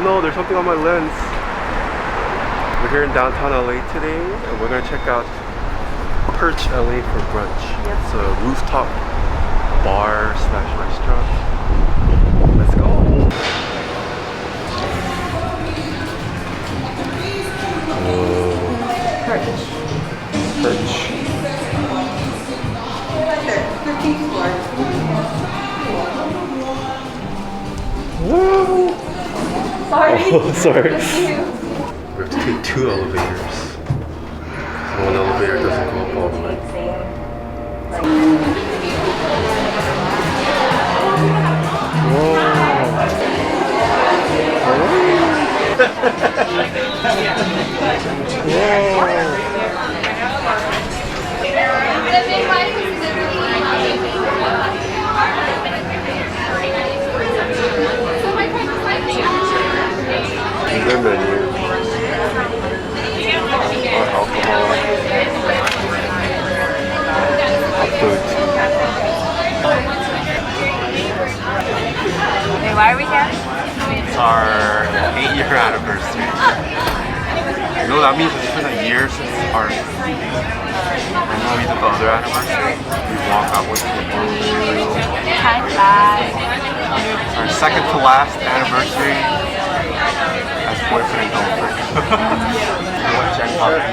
no, there's something on my lens. We're here in downtown LA today, and we're gonna check out Perch LA for brunch. Yep. It's a rooftop bar slash restaurant. Let's go. Perch. Perch. 15th floor. Whoa! Sorry. Oh, sorry. Thank you. We have to take 2 elevators. One elevator doesn't go up all the way. Their menu. Our alcohol. Our food. Wait, why are we here? It's our 8-year anniversary. You know what that means? It's been a year since our when we did the other anniversary. We walked out with people. Time flies. Our second to last anniversary as boyfriend and girlfriend. We went to coffee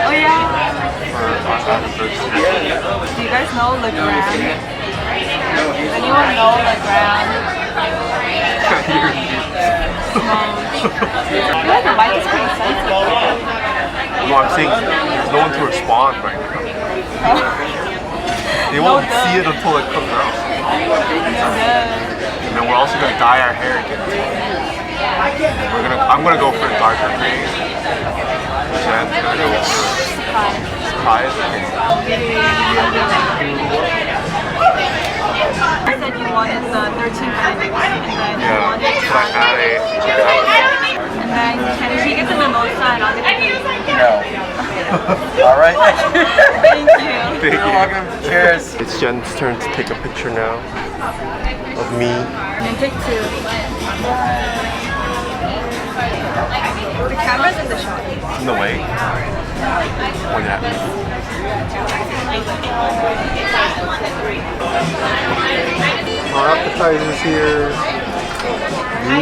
Oh yeah. for our anniversary. Do you guys know Le Grand? Does anyone know Le Grand? No. I feel like the mic is pretty sensitive. No, I'm saying there's no one to respond right now. They won't see it until it comes out. And then we're also gonna dye our hair again. I'm gonna go for a darker green. Jen's gonna go for surprise. I said you wanted the 1390 one, and then you wanted Should I add a and then can he get the mimosa and I'll get the No. Alright. Thank you. Thank You're you. welcome. Cheers. It's Jen's turn to take a picture now of me. And then take 2. The camera's in the shot. In the way. Point at me. Our appetizers here.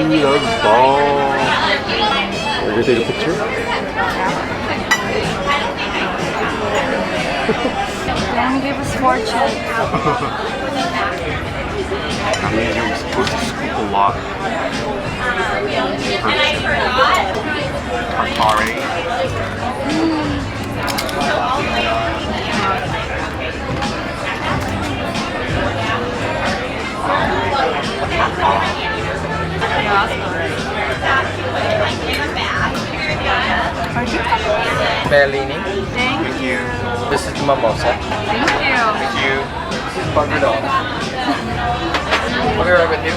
We love ball. Are you gonna take a picture? Dan gave us 4 chips. I mean, you were supposed to scoop a lot. Bellini. Thank you. This is the mimosa. Thank you. Thank you. $100. I'll be right with you.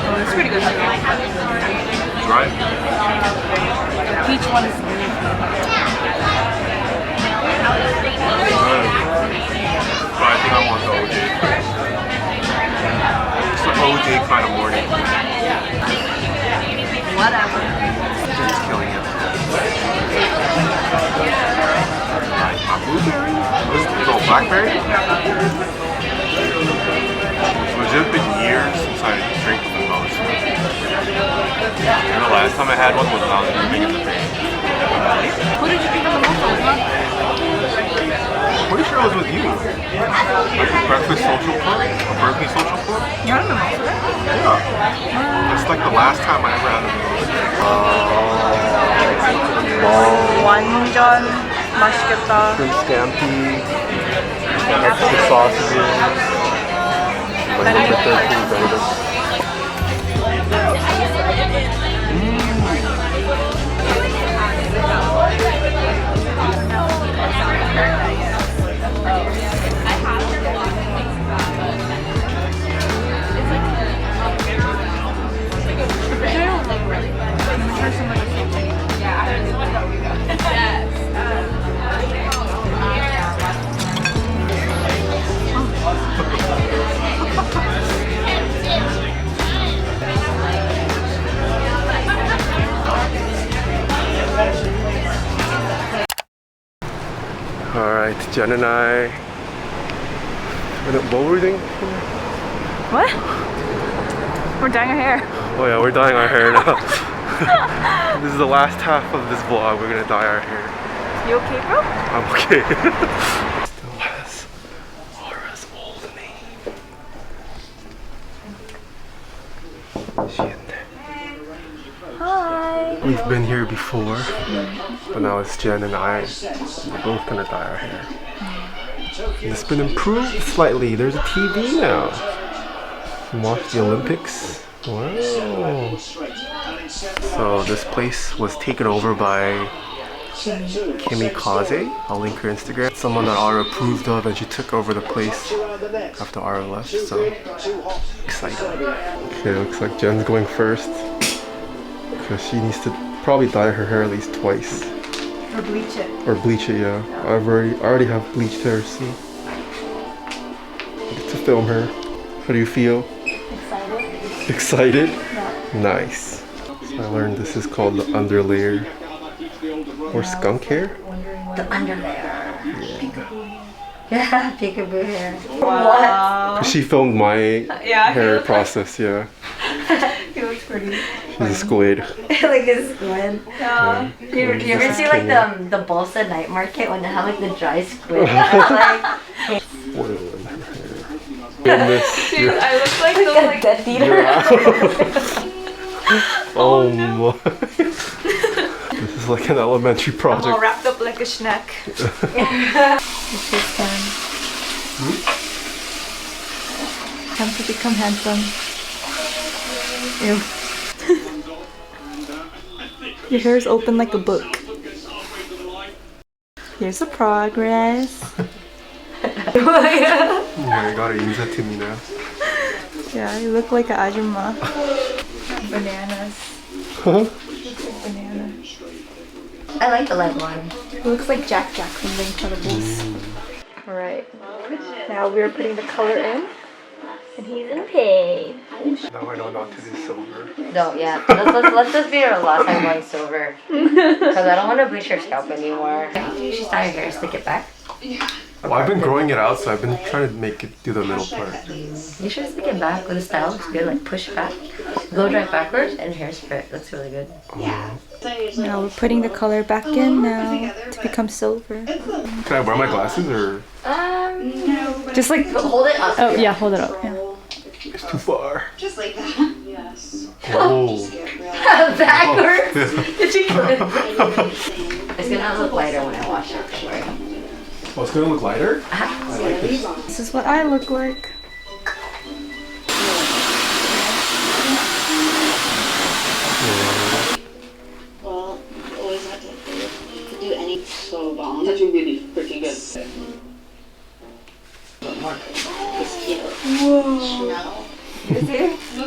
Oh, it's pretty good. Right? The peach one is But I think I want the OJ. It's the OJ kind of morning. whatever. Just killing it. My blueberry? No, blackberry? It's legit been years since I drank the most. The last time I had one was when I was living in the Bay. Who did you think of the most with? I'm pretty sure I was with you. Like Breakfast Social Club? A Berkeley Social Club? You're on the most with it? Yeah. That's like the last time I ever had a 완전 맛있겠다. shrimp scampi, extra sausages, my number 13 vendor. Jen and I. What were we doing? What? We're dyeing our hair. Oh yeah, we're dyeing our hair now. This is the last half of this vlog. We're gonna dye our hair. You okay, bro? I'm okay. Still has Aura's old name. She in there. Hi. We've been here before, but now it's Jen and I. We're both gonna dye our hair. And it's been improved slightly. There's a TV now. You can watch the Olympics. Wow. So this place was taken over by Kimikaze. I'll link her Instagram. Someone that Aura approved of, and she took over the place after Aura left. So excited. Okay, looks like Jen's going first because she needs to probably dye her hair at least twice. Or bleach it. Or bleach it, yeah. I already have bleached hair, so I get to film her. How do you feel? Excited. Excited? Yeah. Nice. So I learned this is called the underlayer. Or skunk hair? The underlayer. Yeah, peekaboo hair. Wow. She filmed my hair he process, yeah. he looks pretty. She's a squid. Like a squid. Yeah. You ever see like the Bolsa night market when they have like the dry squid? Like, Oil in her hair. Goodness. Dude, I look like those like Death Eater. Oh my. This is like an elementary I'm all project. wrapped up like a snack. Time to become handsome. Ew. Your hair is open like a book. Here's the progress. Yeah, you gotta use it to me now. Yeah, you look like an ajumma. Bananas. Huh? Banana. I like the light one. It looks like Jack from The Incredibles. Alright. Now we're putting the color in. And he's in pain. Now I know not to do silver. No, yeah. Let's just be our last time going silver. Because I don't want to bleach your scalp anymore. You should style your hair, stick it back. Well, I've been growing it out, so I've been trying to make it do the middle part. You should stick it back with a style. Looks good. Like push back, blow dry backwards, and hairspray. Looks really good. Now we're putting the color back in now to become silver. Can I wear my glasses or? Just like, Hold it up. oh yeah, hold it up. Yeah. It's too far. Just like that. Yes. Oh. Backwards. Did you put it? It's gonna look lighter when I wash it. Don't worry. Oh, it's gonna look lighter? I like this. This is what I look like. Well, you always have to do any so bomb. That's really freaking good. It's cute. Whoa. Smell.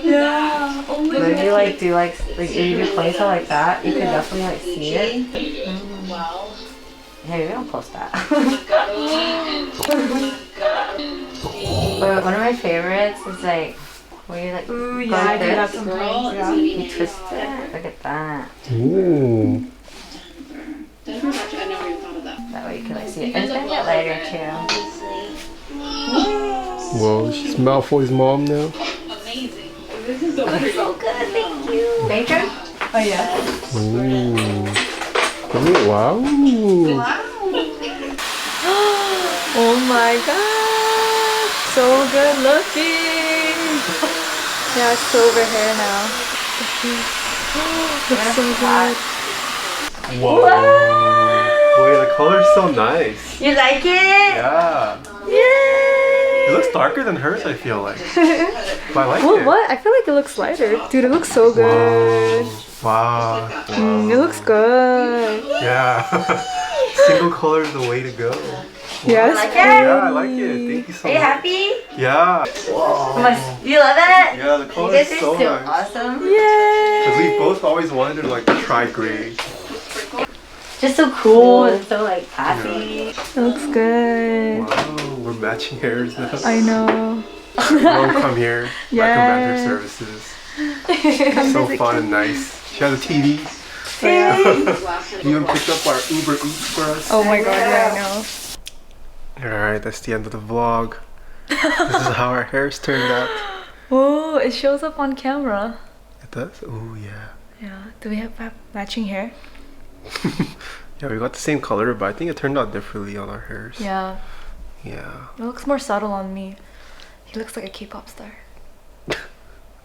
Yeah. Oh my But if you like do like if you do place it like that, you can definitely like see it. Wow. Hey, we don't post that. Oh my god. But one of my favorites is like where you like Ooh, go yeah, I like do that this, sometimes. Yeah. you twist it. Look at that. Ooh. I never even thought of that. That way you can like see it. And it's gonna get lighter too. Whoa, she's Malfoy's mom now. Amazing. So good, thank you. Major? Oh yeah. Ooh. Ooh, wow. Oh my god. So good looking. Yeah, it's silver hair now. Looks so good. Whoa. Wait, the color's so nice. You like it? Yeah. Yay! It looks darker than hers, I feel like. But I like Well, it. what? I feel like it looks lighter. Dude, it looks so good. Wow. It looks good. Yeah. Single color is the way to go. Yes. Like it? Yeah, I like it. Thank you so Are you much. happy? Yeah. You love it? Yeah, the You color guys is are so so nice. awesome. Yay! Because we both always wanted to like try gray. Just so cool and so like classy. It looks good. Wow, we're matching hairs now. I know. Everyone come here. Recommend her Yes. services. So fun and nice. She has a TV. Yay! You even picked up our Uber Eats for us. Oh my god, yeah, I know. Alright, that's the end of the vlog. This is how our hair's turned out. Oh, it shows up on camera. It does? Oh yeah. Yeah. Do we have matching hair? Yeah, we got the same color, but I think it turned out differently on our hairs. Yeah. Yeah. It looks more subtle on me. He looks like a K-pop star.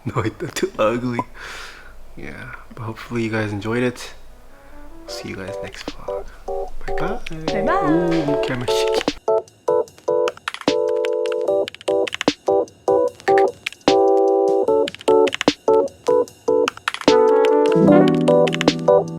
No, I'm too ugly. Yeah, but hopefully you guys enjoyed it. See you guys next vlog. Bye bye. Bye bye. Ooh, camera shaky.